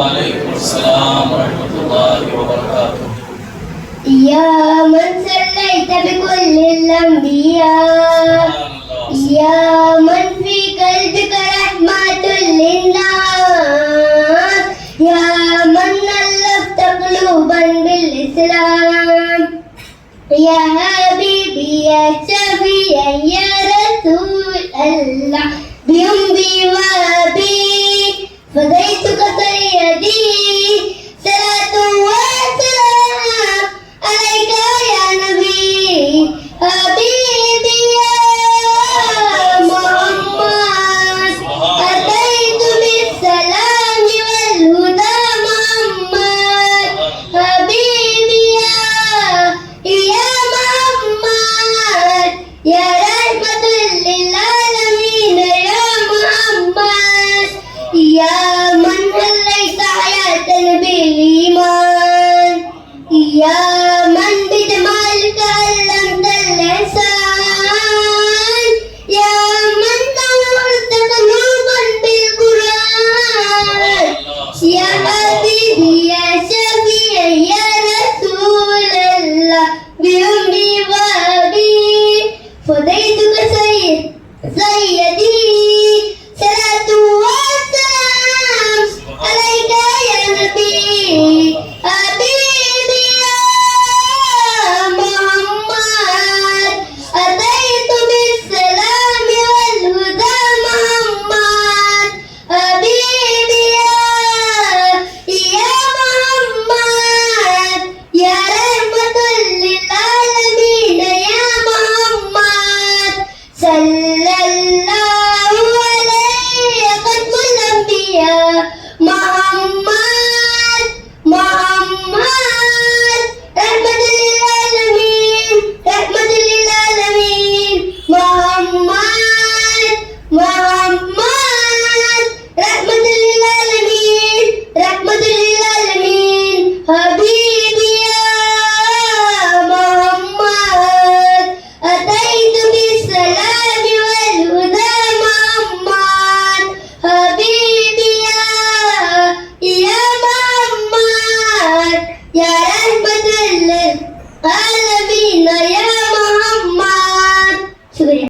وعليكم السلام ورحمة الله وبركاته. يا من صليت بكل الأنبياء يا من في قلبك رحمة للناس يا من ألفت قلوبا بالإسلام يا حبيبي يا شفيع يا رسول الله بأمي وأبي فديتك سيدي صلاة وسلام عليك يا نبي حبيبي يا محمد أتيت بالسلام والهدى محمد حبيبي يا محمد يا رحمة للعالمين يا محمد يا من حليت حياة بالإيمان يا